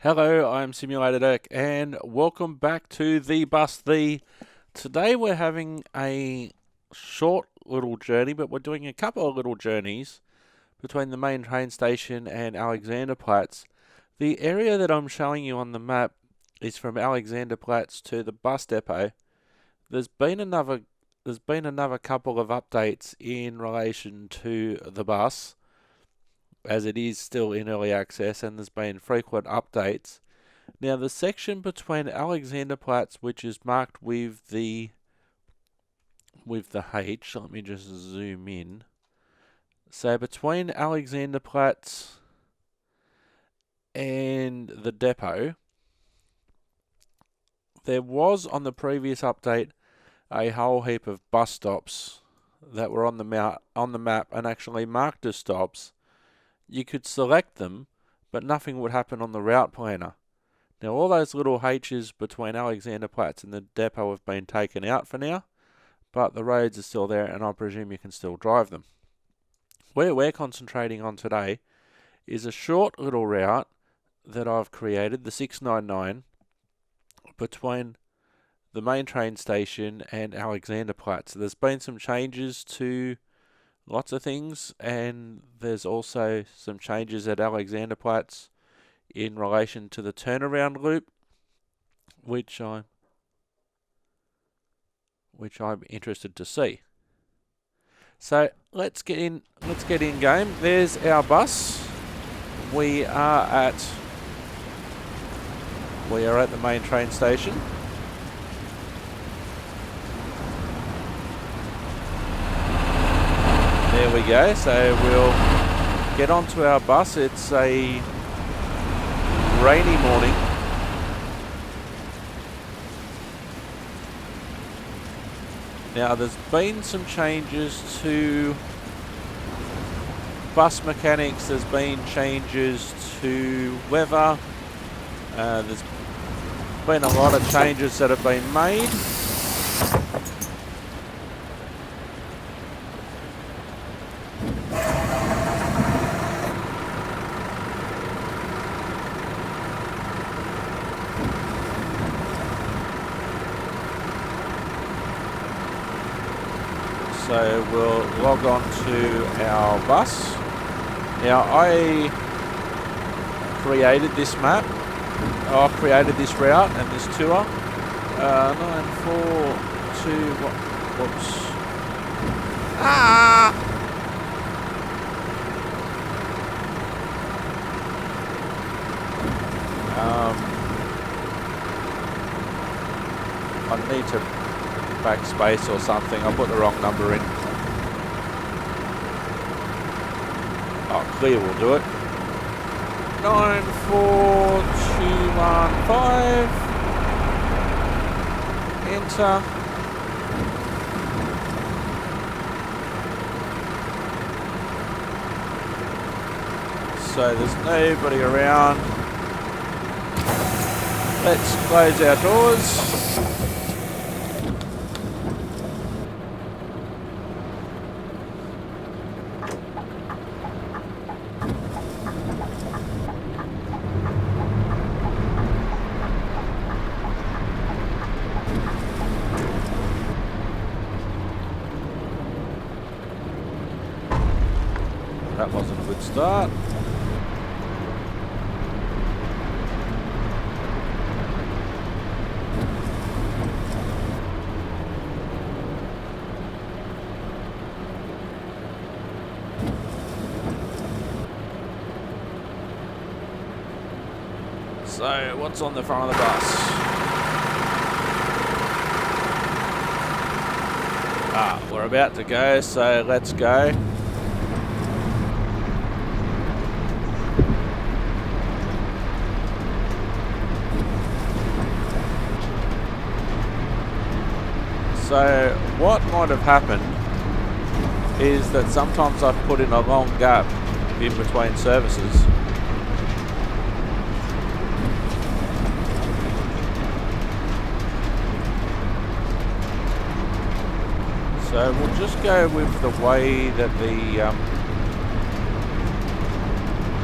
Hello, I'm Simulator Dirk, and welcome back to the bus. Today we're having a short little journey, but we're doing a couple of little journeys between the main train station and Alexanderplatz. The area that I'm showing you on the map is from Alexanderplatz to the bus depot. There's been another couple of updates in relation to the bus, as it is still in early access, and there's been frequent updates. Now, the section between Alexanderplatz, which is marked with the H, let me just zoom in. So between Alexanderplatz and the depot, there was on the previous update a whole heap of bus stops that were on the map and actually marked as stops. You could select them, but nothing would happen on the route planner. Now, all those little H's between Alexanderplatz and the depot have been taken out for now, but the roads are still there, and I presume you can still drive them. Where we're concentrating on today is a short little route that I've created, the 699, between the main train station and Alexanderplatz. There's been some changes to lots of things, and there's also some changes at Alexanderplatz in relation to the turnaround loop, which I'm interested to see. So let's get in game. There's our bus. We are at the main train station. There we go. So we'll get onto our bus. It's a rainy morning. Now there's been some changes to bus mechanics, there's been changes to weather, there's been a lot of changes that have been made. So we'll log on to our bus. Now I created this map. I created this route and this tour. 942. Whoops. I need to backspace or something. I put the wrong number in. Oh, clear will do it. 94215. Enter. So there's nobody around. Let's close our doors. That wasn't a good start. So, what's on the front of the bus? We're about to go, so let's go. So what might have happened is that sometimes I've put in a long gap in between services. So we'll just go with the way that the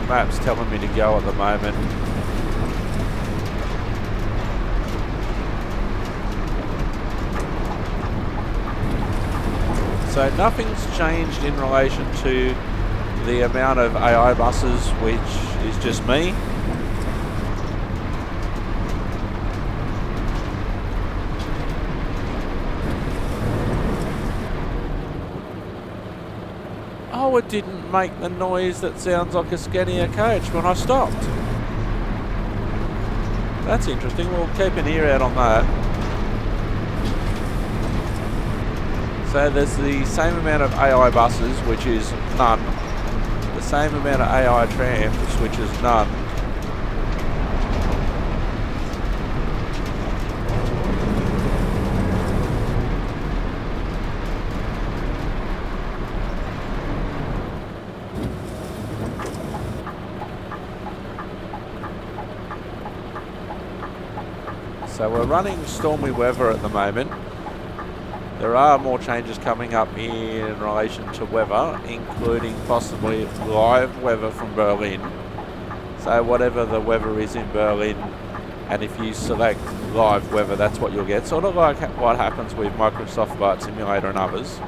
map's telling me to go at the moment. So nothing's changed in relation to the amount of AI buses, which is just me. Oh, it didn't make the noise that sounds like a Scania coach when I stopped. That's interesting. We'll keep an ear out on that. So there's the same amount of AI buses, which is none. The same amount of AI trams, which is none. So we're running stormy weather at the moment. There are more changes coming up in relation to weather, including possibly live weather from Berlin. So whatever the weather is in Berlin, and if you select live weather, that's what you'll get. Sort of like what happens with Microsoft Flight Simulator and others.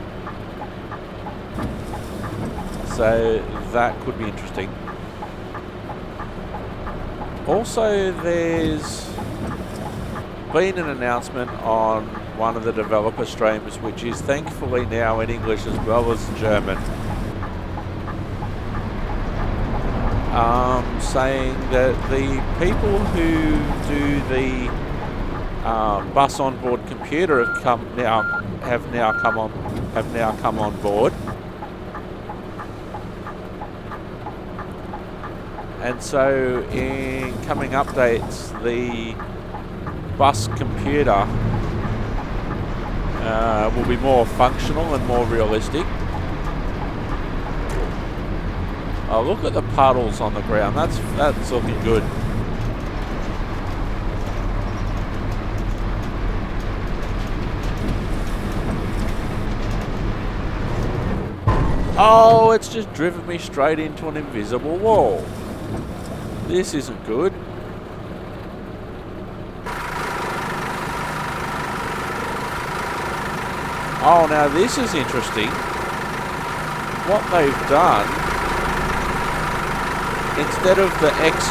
So that could be interesting. Also, there's been an announcement on one of the developer streams, which is thankfully now in English as well as German, saying that the people who do the bus onboard computer have now come on board, and so in coming updates, the bus computer will be more functional and more realistic. Oh, look at the puddles on the ground. That's looking good. Oh, it's just driven me straight into an invisible wall. This isn't good. Oh, now this is interesting. What they've done, instead of the X's,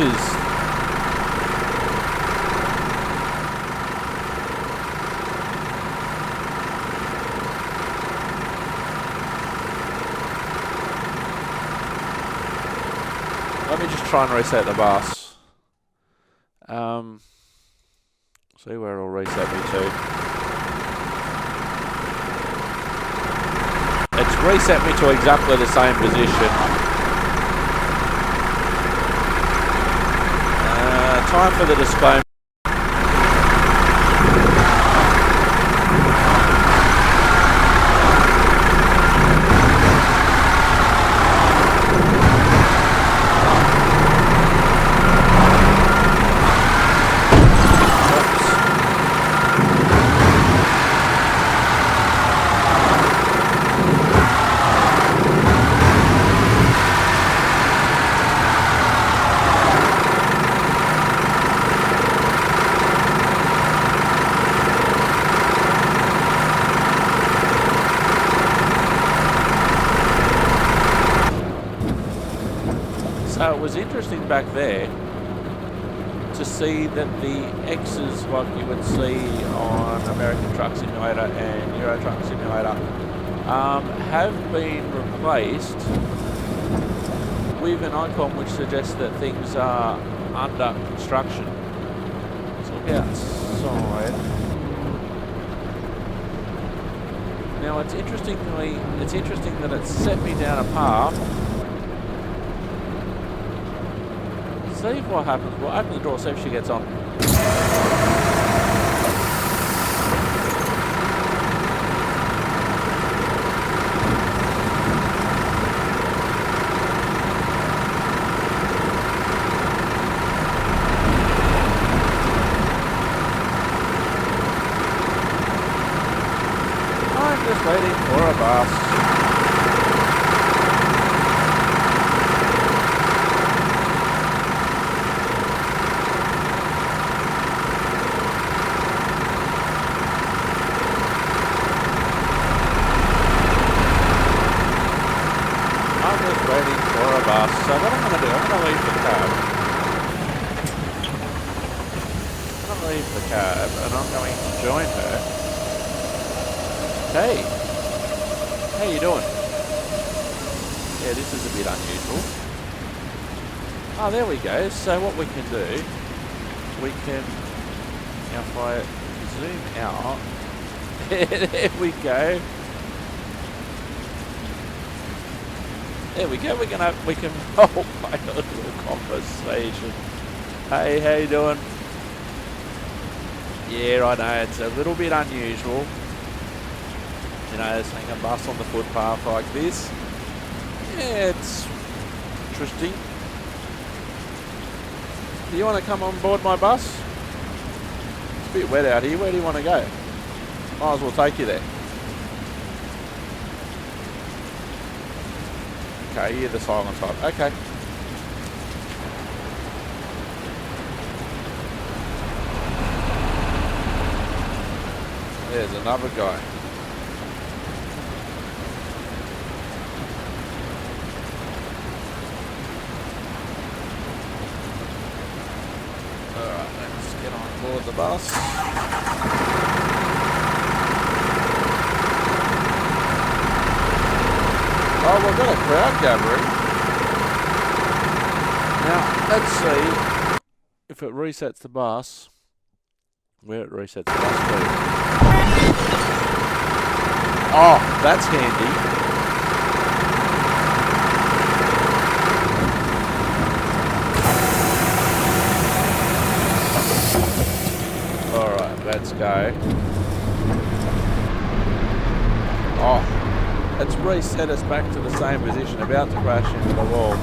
let me just try and reset the bus. See where it'll reset me to. It's reset me to exactly the same position. Time for the disclaimer. So it was interesting back there to see that the X's, like you would see on American Truck Simulator and Euro Truck Simulator, have been replaced with an icon which suggests that things are under construction. Let's look outside. Now it's interesting that it's set me down a path. See what happens. We'll open the door, see if she gets on. I'm just waiting for a bus. So what I'm going to do, I'm going to leave the cab. I'm going to leave the cab and I'm going to join her. Hey, how you doing? Yeah, this is a bit unusual. Oh, there we go. So what we can do, we can, now if I zoom out, there we go. There we go. We can hold by a little conversation. Hey, how you doing? Yeah, I know it's a little bit unusual. You know, seeing a bus on the footpath like this. Yeah, it's interesting. Do you want to come on board my bus? It's a bit wet out here. Where do you want to go? Might as well take you there. Okay, you're the silent type. Okay. There's another guy. Alright, let's get on board the bus. Oh, we've got a crowd gathering. Now, let's see if it resets the bus. Where it resets the bus to. Oh, that's handy. Alright, let's go. Oh. It's reset us back to the same position, about to crash into the wall.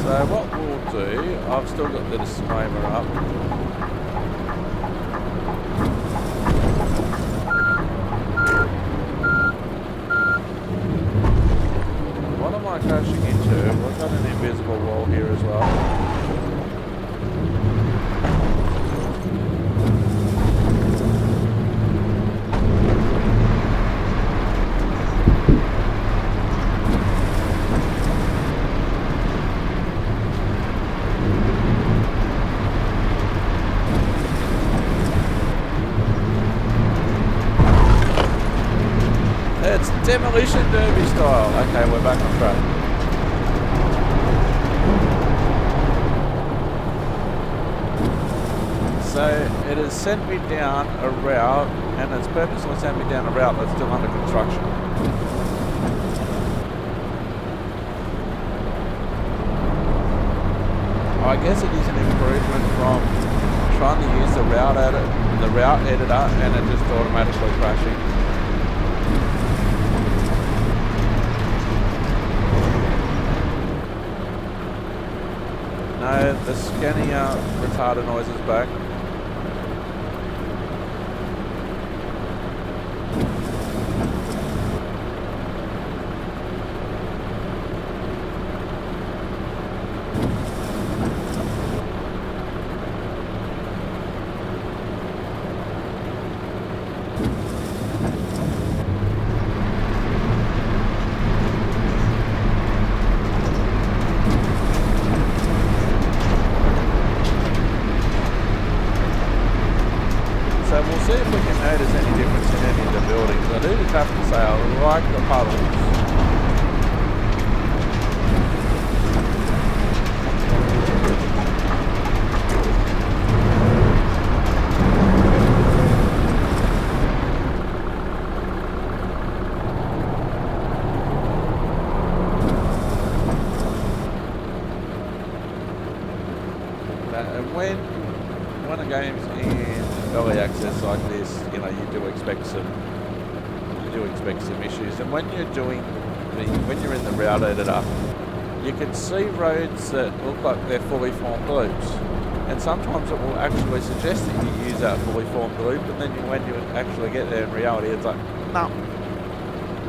So what we'll do, I've still got the disclaimer up. What am I crashing into? We've got an invisible wall here as well. It's Demolition Derby style. Okay, we're back on track. So it has sent me down a route, and it's purposely sent me down a route that's still under construction. I guess it is an improvement from trying to use the route editor, and it just automatically crashing. No, the Scania retarder noise is back. So we'll see if we can notice any difference in any of the buildings. I do just have to say I like the puddles. And when a game's in early access like this, you know, you do expect some issues. And when you're in the route editor, you can see roads that look like they're fully formed loops, and sometimes it will actually suggest that you use that fully formed loop, and then when you actually get there in reality, it's like, no,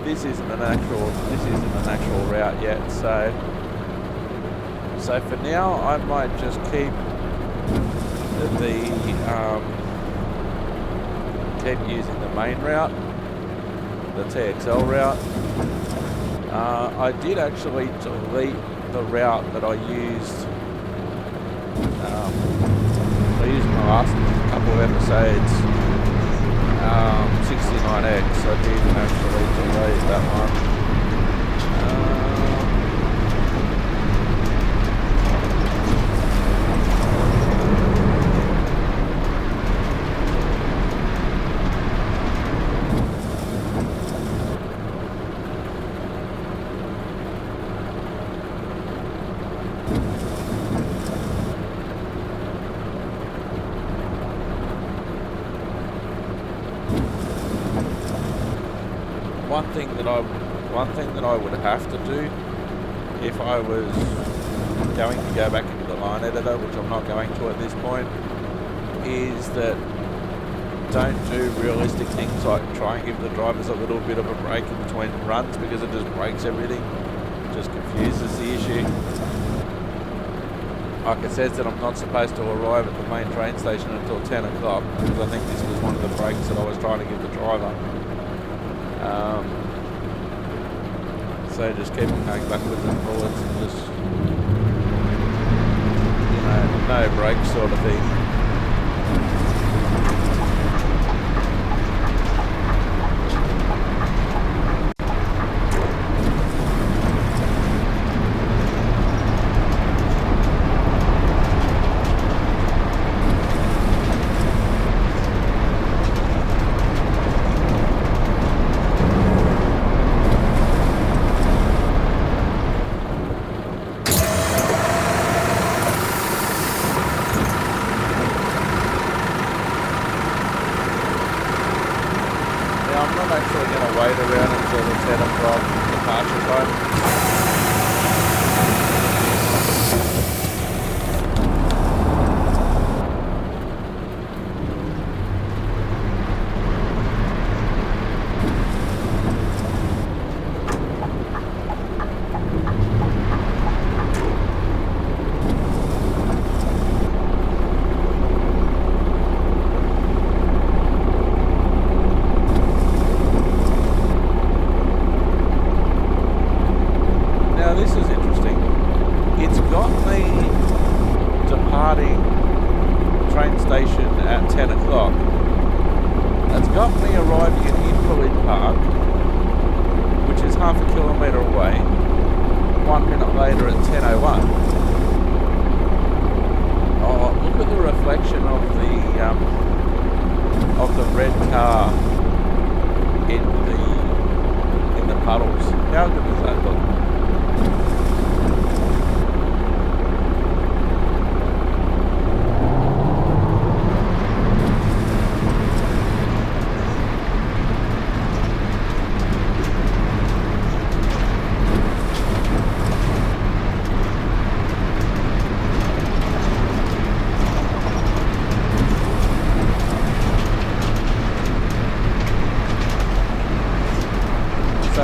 this isn't an actual route yet. So for now, I might just keep keep using the main route, the TXL route. I did actually delete the route that I used in my last couple of episodes, 69X. I did actually delete that one. One thing that I would have to do if I was going to go back into the line editor, which I'm not going to at this point, is that don't do realistic things like try and give the drivers a little bit of a break in between runs, because it just breaks everything. just confuses the issue. Like it says that I'm not supposed to arrive at the main train station until 10 o'clock because I think this was one of the breaks that I was trying to give the driver. So just keep on going backwards and forwards and just, you know, no brakes sort of thing.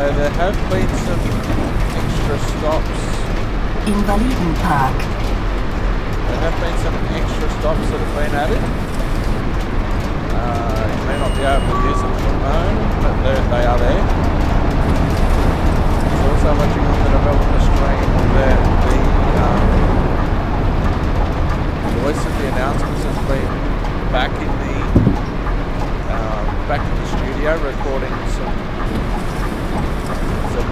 There have been some extra stops. Invalidenpark. There have been some extra stops that have been added. You may not be able to use them at the moment, but they are there. There's also watching on the developer stream that the voice of the announcements has been back in the studio recording some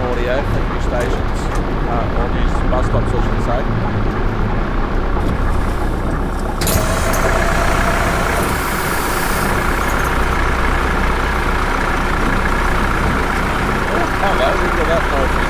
audio from new stations, or new bus stops, I should say. Oh, hello, look at that motion.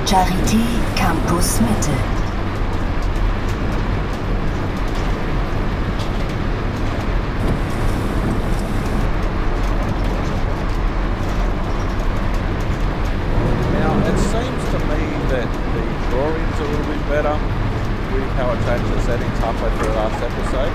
Charité Campus Mitte. Now, it seems to me that the drawing's a little bit better with how I changed the settings halfway through the last episode.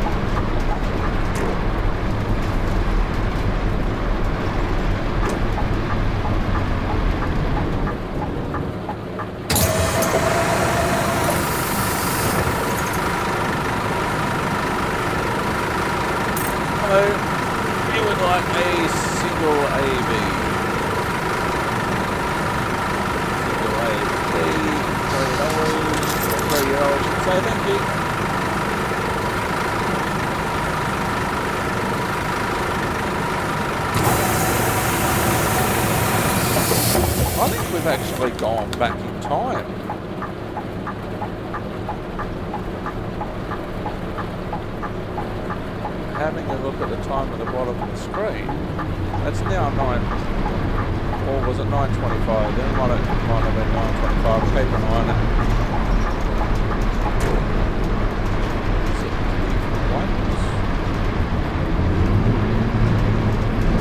would like a single AV. Single AV. $3. $3 should say thank you. I think we've actually gone back in time. Having a look at the time at the bottom of the screen, it's now 9, or was it 9:25? Then might have been 9:25. Keep an eye on it.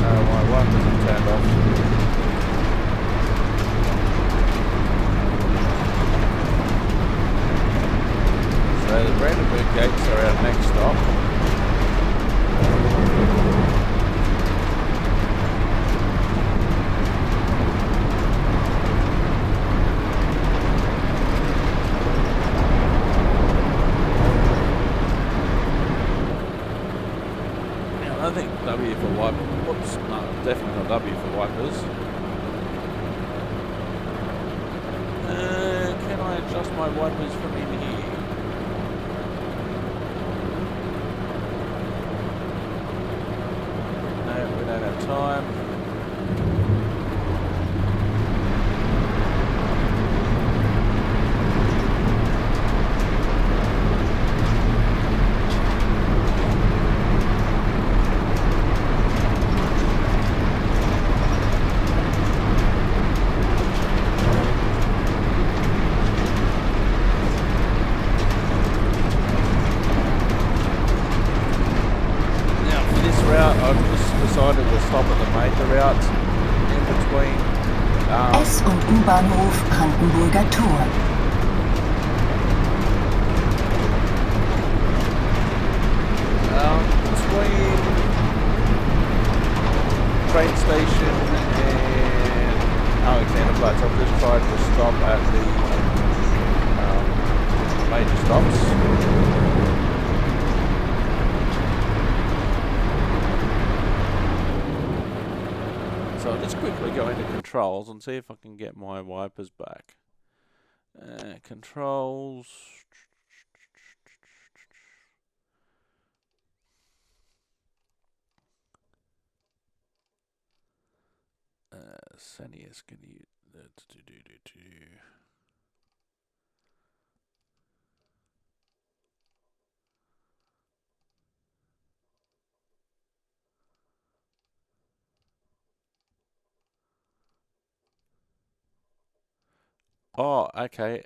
No, my one isn't turned off. So the Brandenburg gates are our next stop. I think W for wipers. Whoops, no, definitely not W for wipers. Can I adjust my wipers from in here? No, we don't have time. Decided to stop at the major route in between S- und U-Bahnhof Brandenburger Tor. Between train station and Alexanderplatz. I've just tried to stop at the major stops. So I'll just quickly go into controls and see if I can get my wipers back. Controls. Sanius, can you... Oh, okay.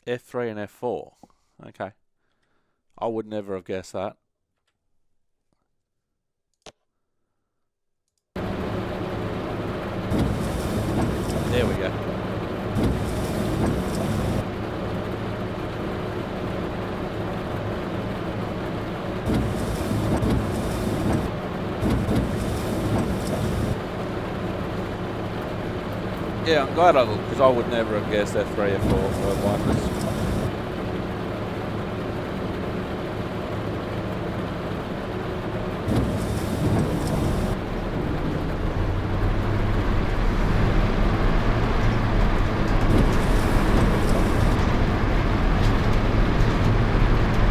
F3 and F4. Okay. I would never have guessed that. There we go. Yeah, I'm glad I looked, because I would never have guessed F3 or 4 for wipers.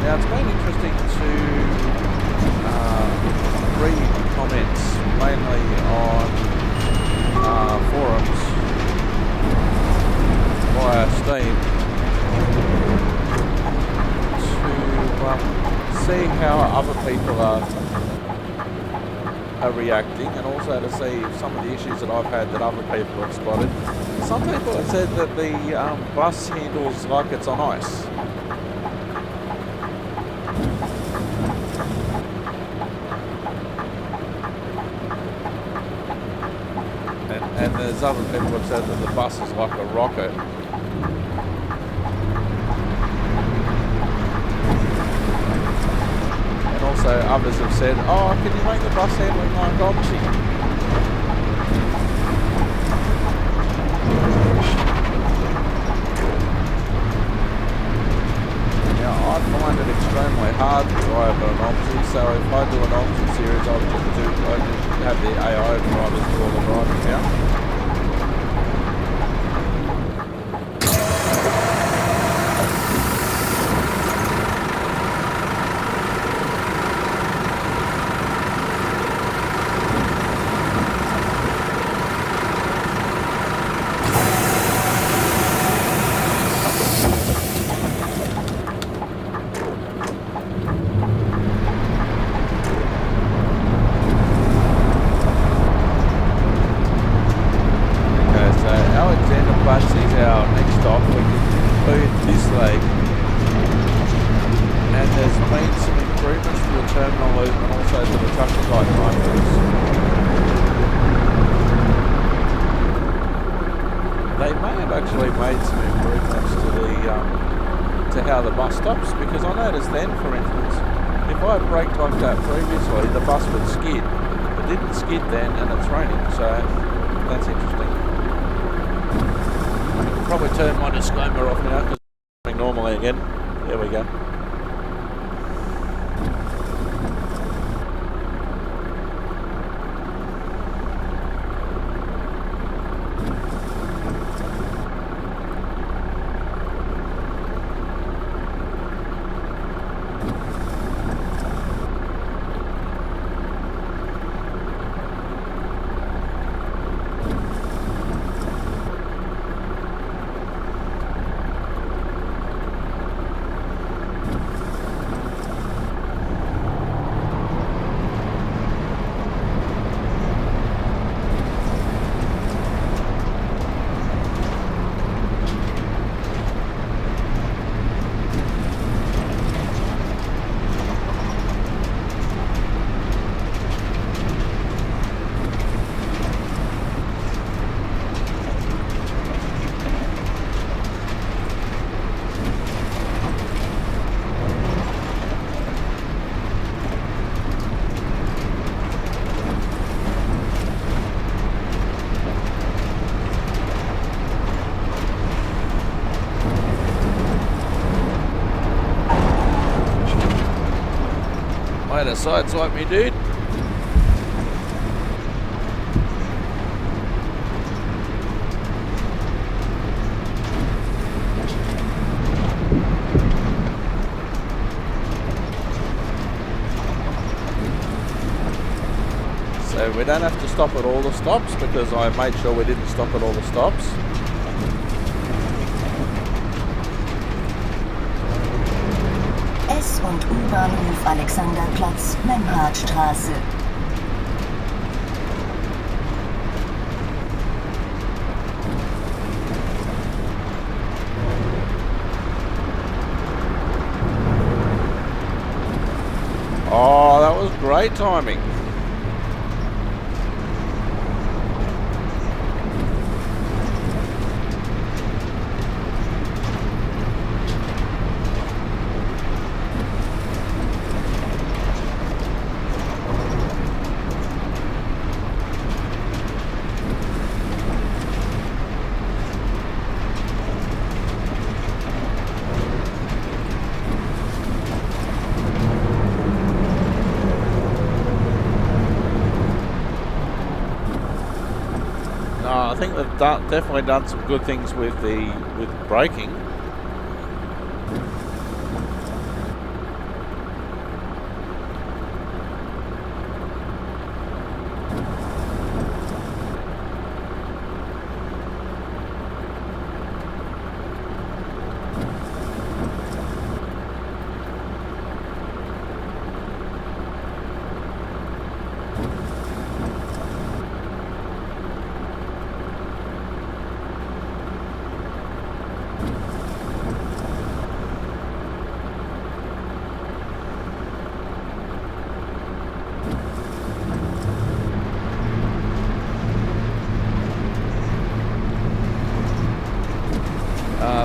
Now, it's been interesting to read comments, mainly on forums via Steam, to see how other people are reacting, and also to see some of the issues that I've had that other people have spotted. Some people have said that the bus handles like it's on ice. And there's other people who have said that the bus is like a rocket. And also others have said, oh, can you make the bus handling like Oxy? Now, I find it extremely hard to drive an Omsi, so if I do an Omsi series, I just have the AI drivers do all the driving now. Alexanderplatz is our next stop. We conclude this leg, and there's been some improvements to the terminal loop and also to the Tuckasite markers. They may have actually made some improvements to the to how the bus stops, because I noticed then, for instance, if I had braked like that previously, the bus would skid. It didn't skid then, and it's raining, so that's interesting. Probably turn my disclaimer off now because it's going normally again. There we go. Way to sideswipe me, dude. So we don't have to stop at all the stops because I made sure we didn't stop at all the stops. S- und U-Bahnhof Alexanderplatz, Memhardstraße. Oh, that was great timing. I think they've definitely done some good things with braking.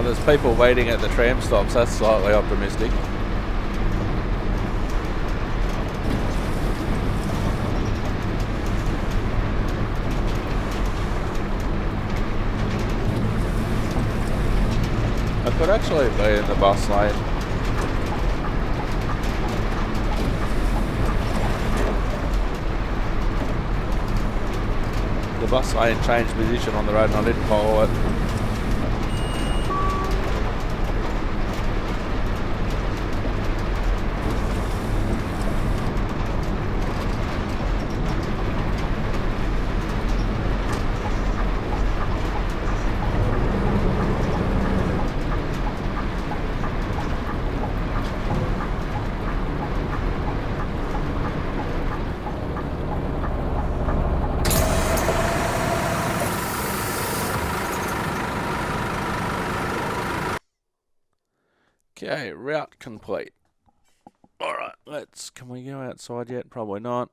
There's people waiting at the tram stops. That's slightly optimistic. I could actually be in the bus lane. the bus lane changed position on the road and I didn't follow it. Okay, route complete. Alright, can we go outside yet? Probably not.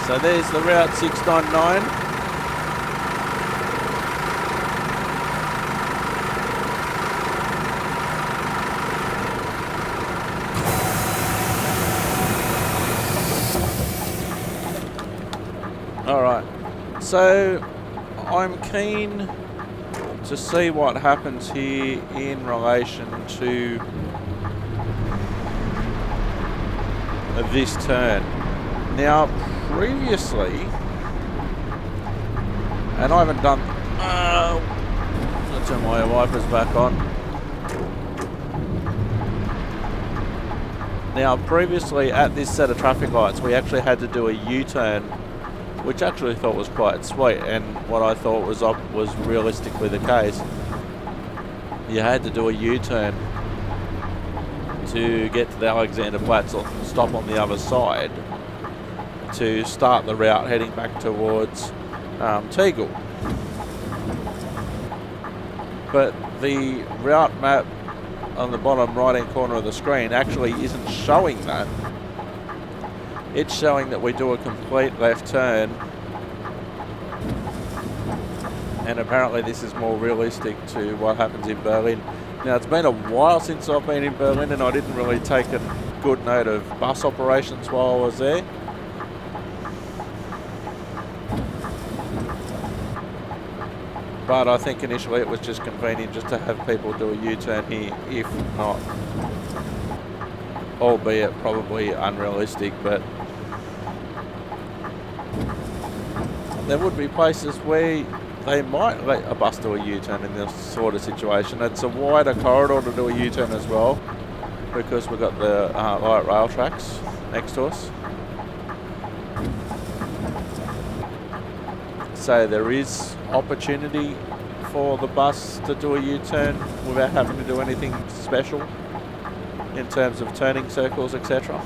So there's the Route 699. Alright, so I'm keen to see what happens here in relation to this turn. Now, previously, and I haven't done... let's turn my wipers back on. Now, previously at this set of traffic lights, we actually had to do a U-turn, which I actually thought was quite sweet, and what I thought was realistically the case. You had to do a U-turn to get to the Alexanderplatz or stop on the other side to start the route heading back towards Tegel. But the route map on the bottom right hand corner of the screen actually isn't showing that. It's showing that we do a complete left turn, and apparently this is more realistic to what happens in Berlin. Now, it's been a while since I've been in Berlin, and I didn't really take a good note of bus operations while I was there. But I think initially it was just convenient just to have people do a U-turn here, if not, albeit probably unrealistic, but there would be places where they might let a bus do a U-turn in this sort of situation. It's a wider corridor to do a U-turn as well, because we've got the light rail tracks next to us. So there is opportunity for the bus to do a U-turn without having to do anything special in terms of turning circles, etc.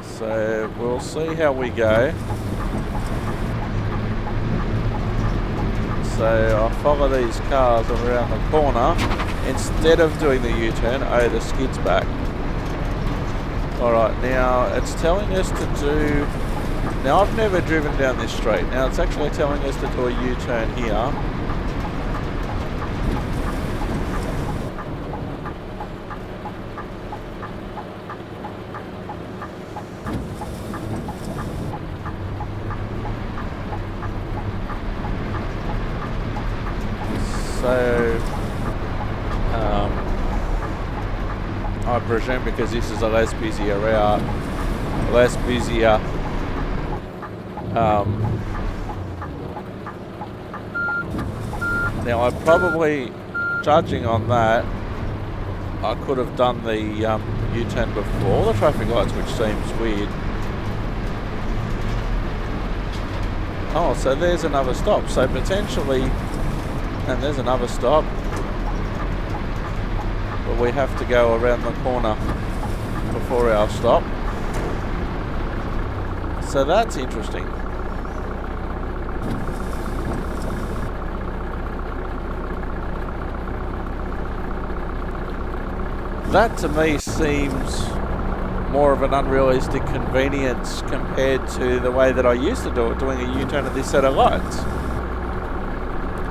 So we'll see how we go. So I'll follow these cars around the corner instead of doing the U-turn. Oh, the skid's back. Alright, now it's telling us to do... Now, I've never driven down this street. Now it's actually telling us to do a U-turn here. So, I presume because this is a less busier route, less busier now I probably, judging on that, I could have done the U-turn before the traffic lights, which seems weird. Oh, so there's another stop, so potentially, and there's another stop. But we have to go around the corner before our stop. So that's interesting. That to me seems more of an unrealistic convenience compared to the way that I used to do it, doing a U-turn at this set of lights.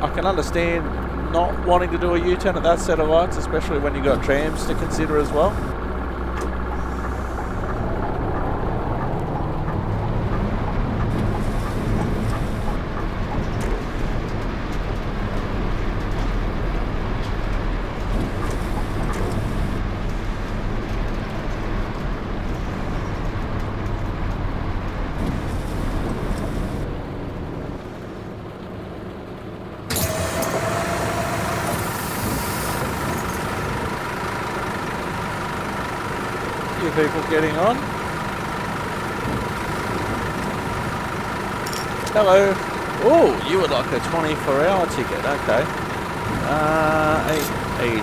I can understand not wanting to do a U-turn at that set of lights, especially when you've got trams to consider as well. few people getting on. Hello. Oh, you would like a 24-hour ticket. Okay. 880.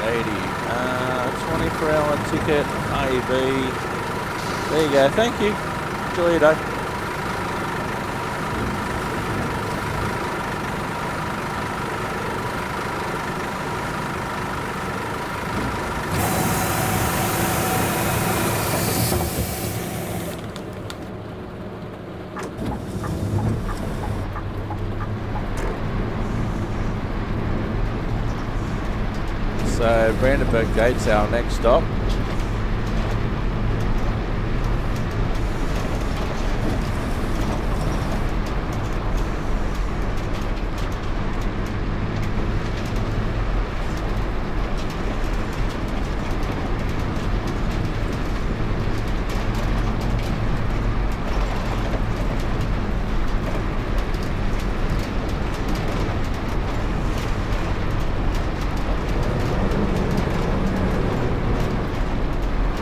880. 24-hour ticket. AB. There you go. Thank you. Enjoy your day. So Brandenburg Gate's our next stop.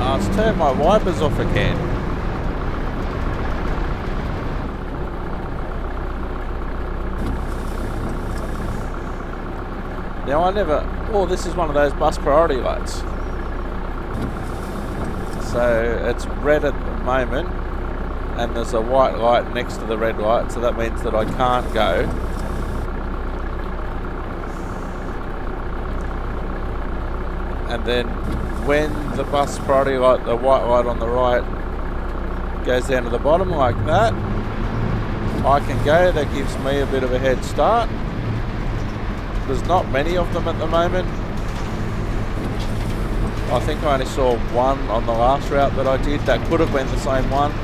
Let's turn my wipers off again. Now I never... Oh, this is one of those bus priority lights. So it's red at the moment, and there's a white light next to the red light, so that means that I can't go. And then when the bus priority light, the white light on the right, goes down to the bottom like that, I can go. That gives me a bit of a head start. There's not many of them at the moment. I think I only saw one on the last route that I did. That could have been the same one.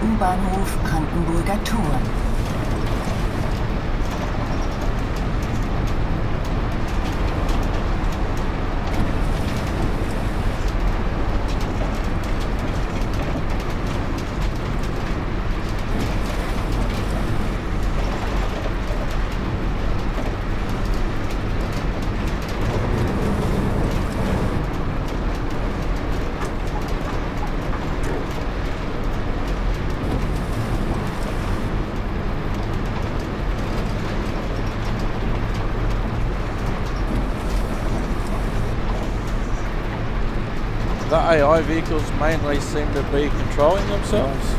U-Bahnhof Brandenburger Tor. The AI vehicles mainly seem to be controlling themselves.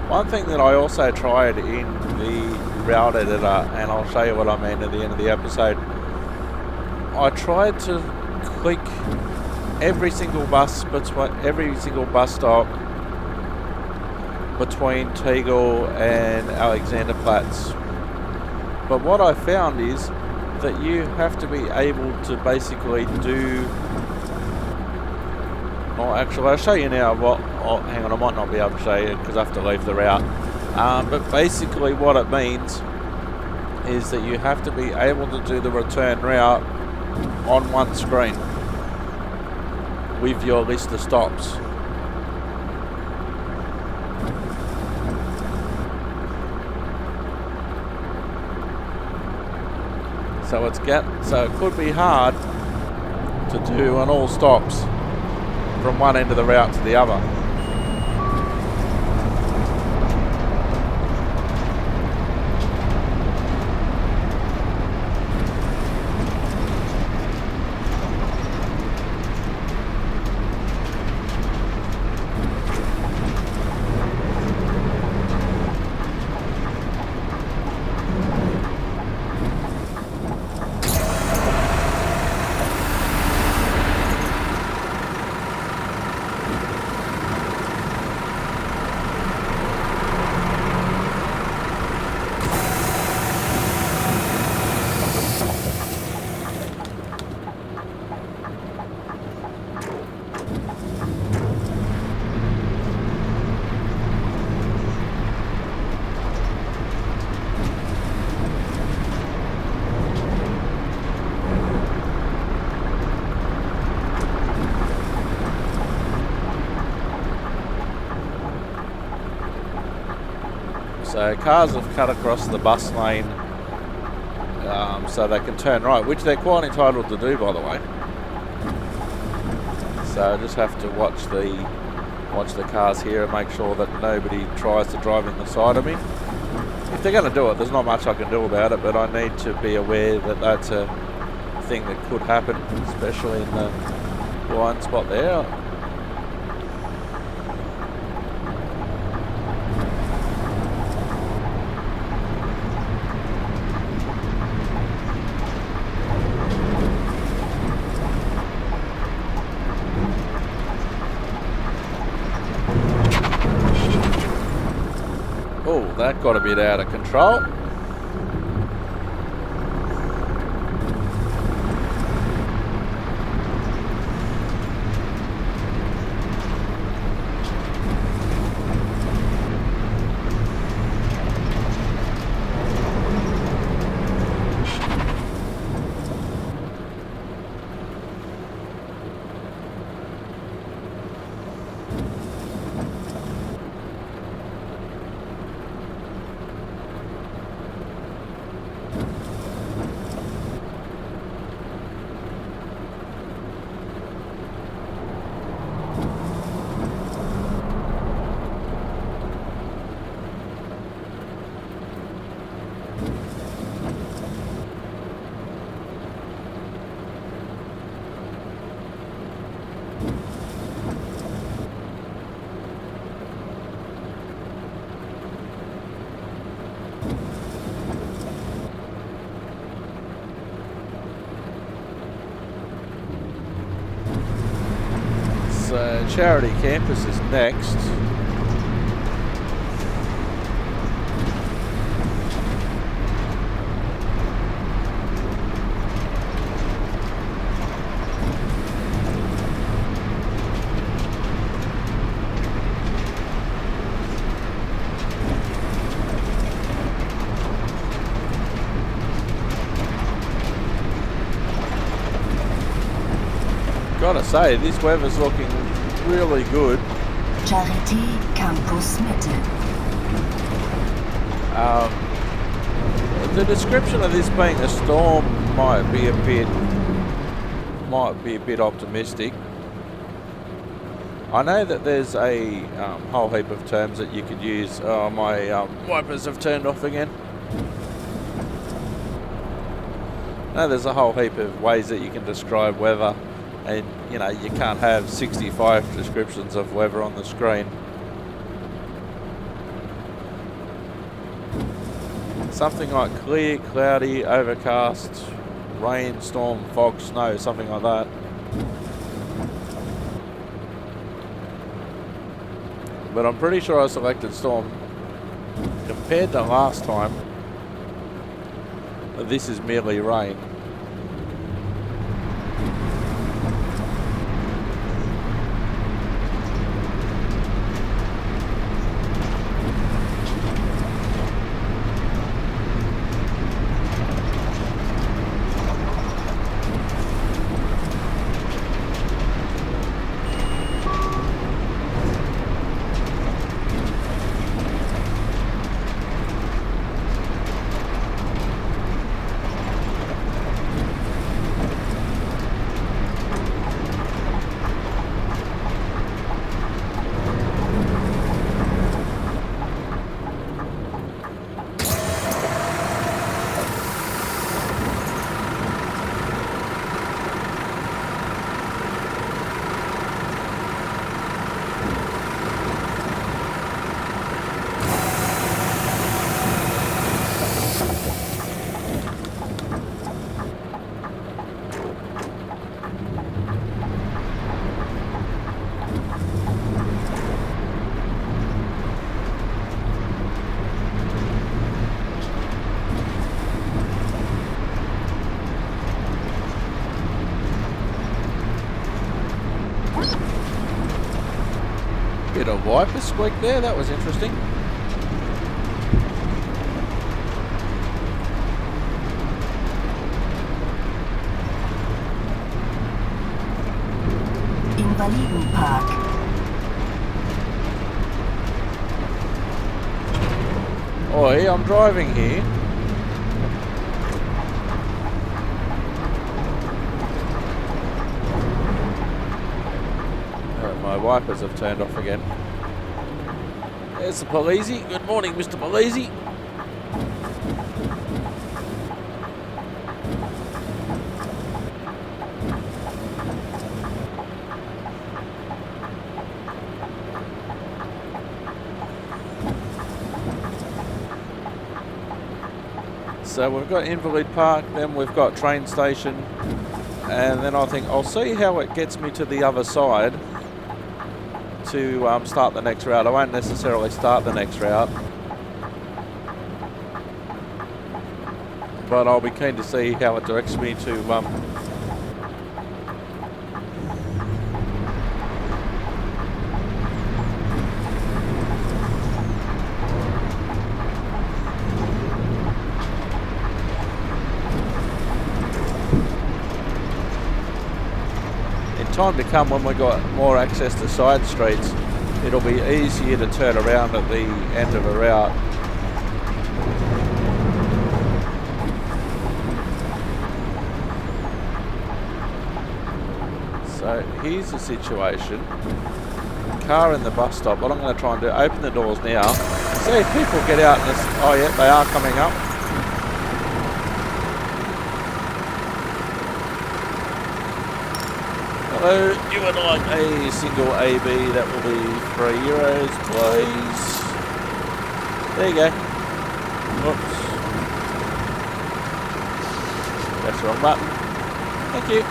One thing that I also tried in the route editor, and I'll show you what I mean at the end of the episode, I tried to click every single bus stop between Tegel and Alexanderplatz. But what I found is that you have to be able to basically do... Well, actually, I'll show you now. Hang on, I might not be able to show you because I have to leave the route. But basically what it means is that you have to be able to do the return route on one screen with your list of stops. So it could be hard to do on all stops from one end of the route to the other. So cars have cut across the bus lane so they can turn right, which they're quite entitled to do, by the way. So I just have to watch the cars here and make sure that nobody tries to drive in the side of me. If they're going to do it, there's not much I can do about it, but I need to be aware that that's a thing that could happen, especially in the blind spot there. Oh, that got a bit out of control. Charity Campus is next. Gotta say, this weather's looking really good. Charity Campus Mitte. The description of this being a storm might be a bit optimistic. I know that there's a whole heap of terms that you could use. Oh, my wipers have turned off again. No, there's a whole heap of ways that you can describe weather. And, you know, you can't have 65 descriptions of weather on the screen. Something like clear, cloudy, overcast, rain, storm, fog, snow, something like that. But I'm pretty sure I selected storm. Compared to last time, this is merely rain. Bit of wiper squeak there, that was interesting. Oi, I'm driving here. My wipers have turned off again. There's the Polizzi. Good morning, Mr. Polizzi. So we've got Invalid Park, then we've got train station, and then I think I'll see how it gets me to the other side to start the next route. I won't necessarily start the next route, but I'll be keen to see how it directs me to time to come when we got more access to side streets. It'll be easier to turn around at the end of a route. So here's the situation. Car in the bus stop. What I'm going to try and do, open the doors now, see if people get out and oh yeah, they are coming up. Hello, you would like a single AB, that will be €3, please. There you go. Whoops. That's the wrong button. Thank you.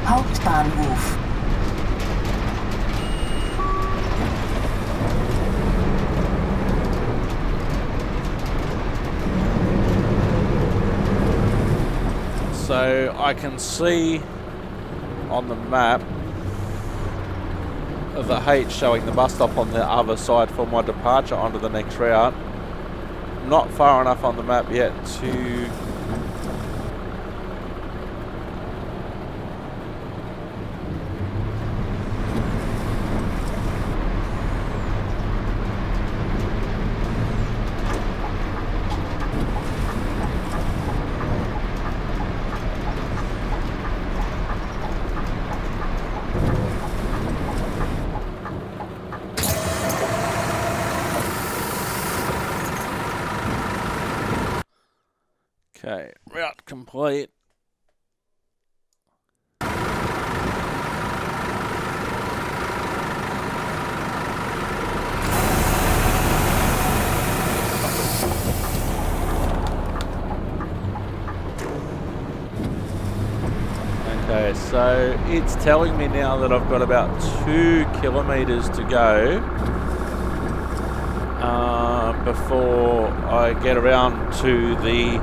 Hauptbahnhof. So I can see on the map of the H showing the bus stop on the other side for my departure onto the next route. Not far enough on the map yet to okay, route complete. Okay, so it's telling me now that I've got about 2 kilometres to go before I get around to the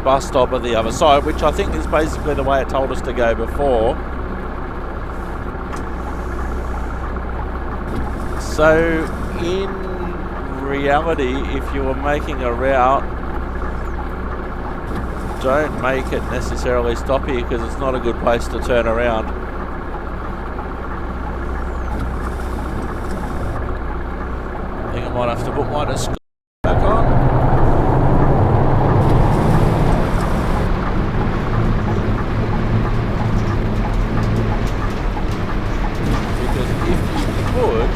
bus stop at the other side, which I think is basically the way it told us to go before. So in reality, if you were making a route, don't make it necessarily stop here because it's not a good place to turn around. I think I might have to put my disc back on. Because if you could,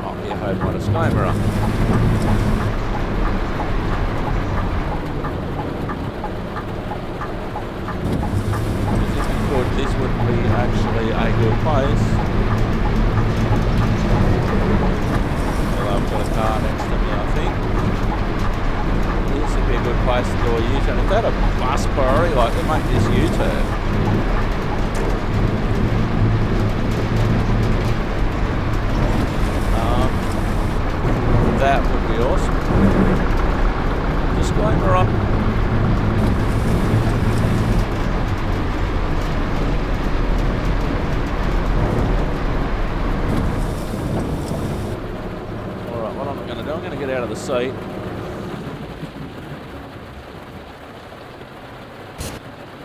oh yeah, I had my disclaimer up. This would be actually a good place. Well, I've got a car next to me, I think. This would be a good place to do a U-turn. If they had a bus priority, like, they make this U-turn. going to get out of the seat.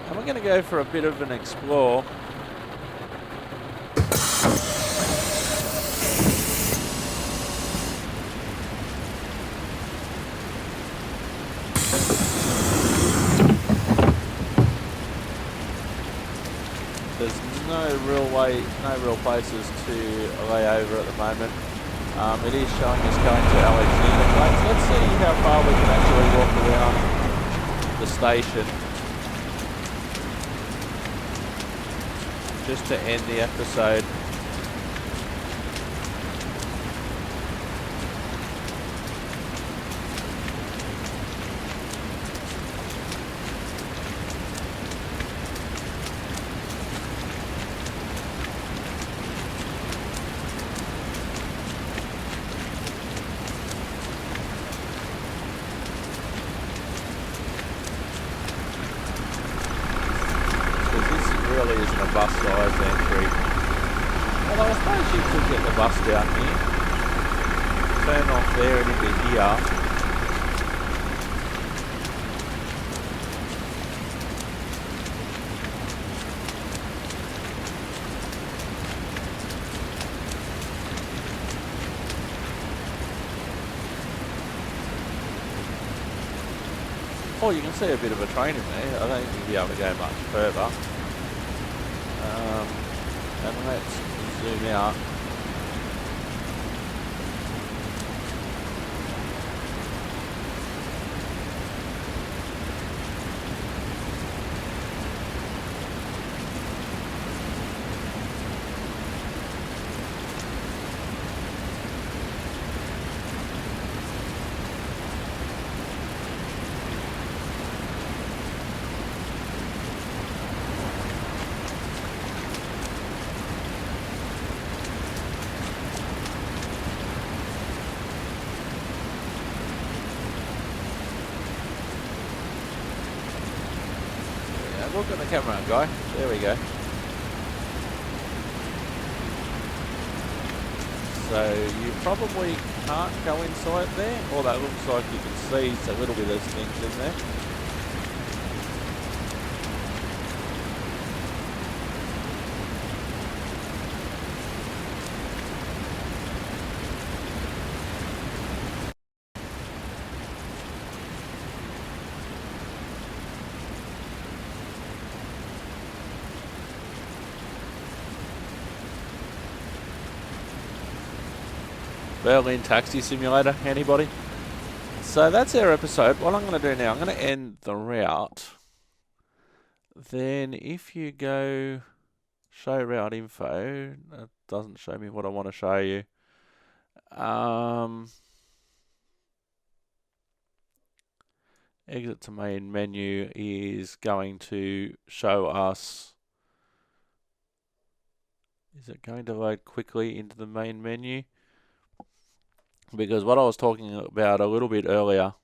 And we're going to go for a bit of an explore. There's no real places to lay over at the moment. It is showing us going to Alexanderplatz. Let's see how far we can actually walk around the station just to end the episode. Really isn't a bus size entry. Although I suppose you could get the bus down here, turn off there and into here. Oh, you can see a bit of a train in there. I don't think you'll be able to go much further. And let's zoom out. Look at the camera, guy. There we go. So you probably can't go inside there. All that looks like you can see it's a little bit of things in there. Berlin Taxi Simulator, anybody? So that's our episode. What I'm going to do now, I'm going to end the route. Then if you go show route info, it doesn't show me what I want to show you. Exit to main menu is going to show us. Is it going to load quickly into the main menu? Because what I was talking about a little bit earlier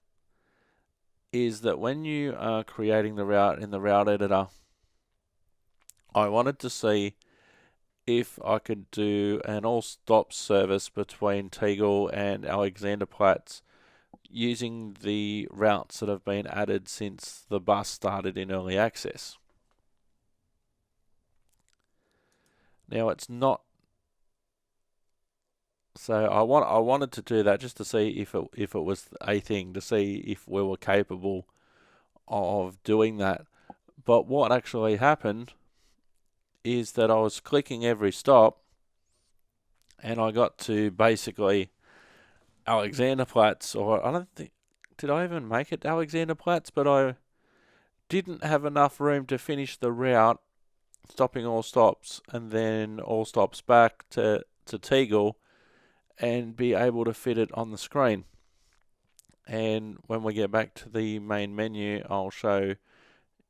is that when you are creating the route in the route editor, I wanted to see if I could do an all-stop service between Tegel and Alexanderplatz using the routes that have been added since the bus started in early access. Now it's not. So I wanted to do that just to see if it was a thing, to see if we were capable of doing that. But what actually happened is that I was clicking every stop and I got to basically Alexanderplatz, or I don't think, did I even make it to Alexanderplatz? But I didn't have enough room to finish the route, stopping all stops and then all stops back to Tegel, and be able to fit it on the screen. And when we get back to the main menu, I'll show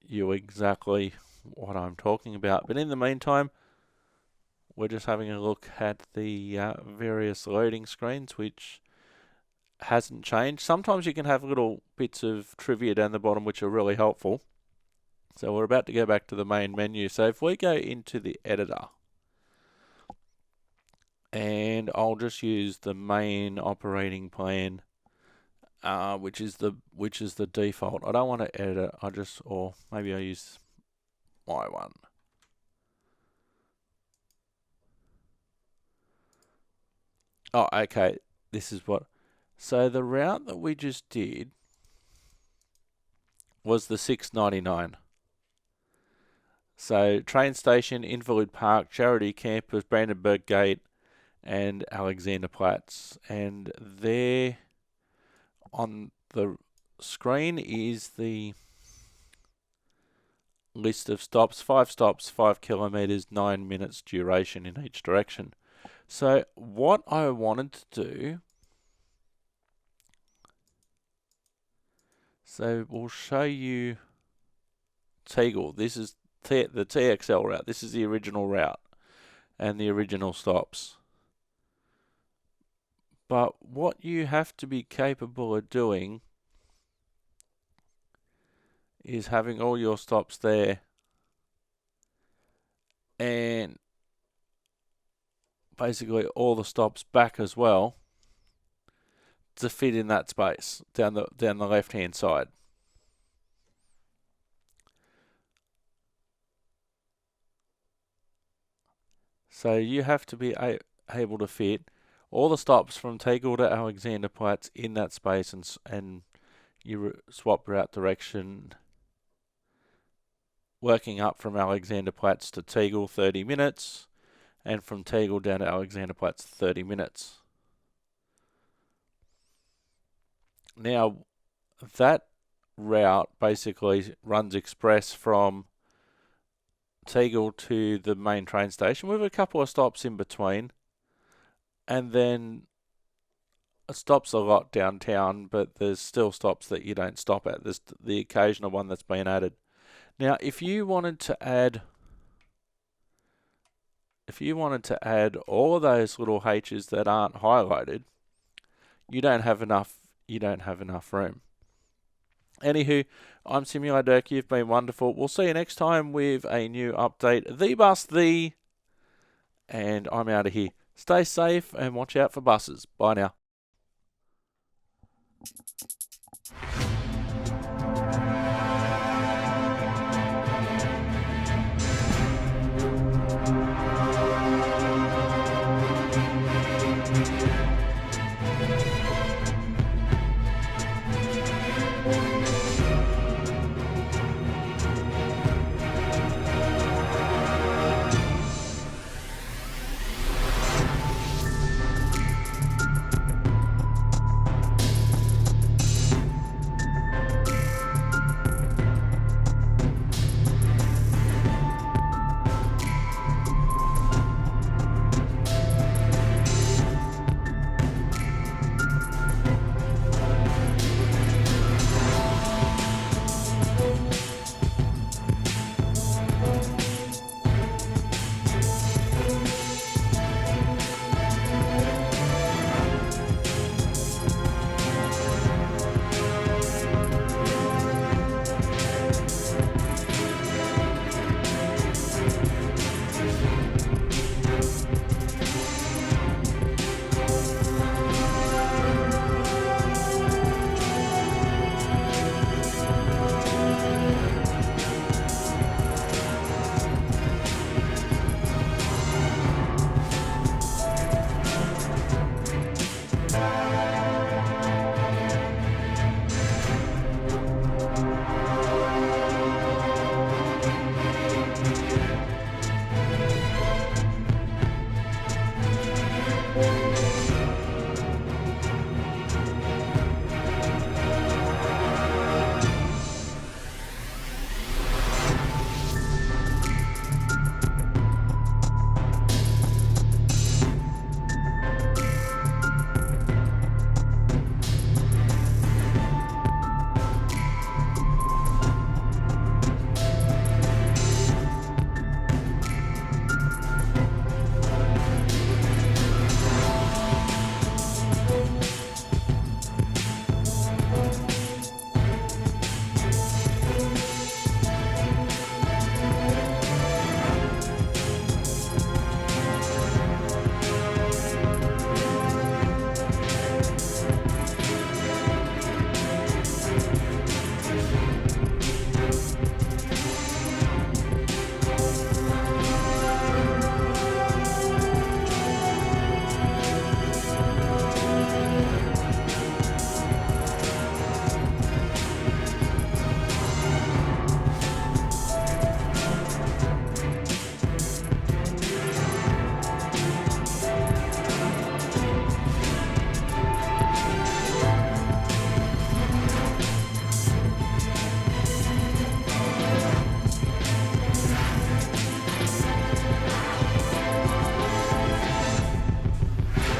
you exactly what I'm talking about. But in the meantime, we're just having a look at the various loading screens, which hasn't changed. Sometimes you can have little bits of trivia down the bottom which are really helpful. So we're about to go back to the main menu. So if we go into the editor, and I'll just use the main operating plan which is the default. I don't want to edit it. Or maybe I use my one. Oh, okay. This is what. So the route that we just did was the 699. So train station, Invalid Park, Charity Campus, Brandenburg Gate, and Alexanderplatz. And there on the screen is the list of stops. 5 stops, 5 kilometres, 9 minutes duration in each direction. So what I wanted to do, so we'll show you Tegel. This is the TXL route. This is the original route and the original stops. But what you have to be capable of doing is having all your stops there and basically all the stops back as well to fit in that space down the left hand side. So you have to be able to fit all the stops from Tegel to Alexanderplatz in that space, and you swap route direction, working up from Alexanderplatz to Tegel 30 minutes, and from Tegel down to Alexanderplatz 30 minutes. Now, that route basically runs express from Tegel to the main train station with a couple of stops in between, and then it stops a lot downtown, but there's still stops that you don't stop at. There's the occasional one that's been added. Now, if you wanted to add all of those little H's that aren't highlighted, you don't have enough room. Anywho, I'm Simulator Dirk. You've been wonderful. We'll see you next time with a new update. The bus, and I'm out of here. Stay safe and watch out for buses. Bye now.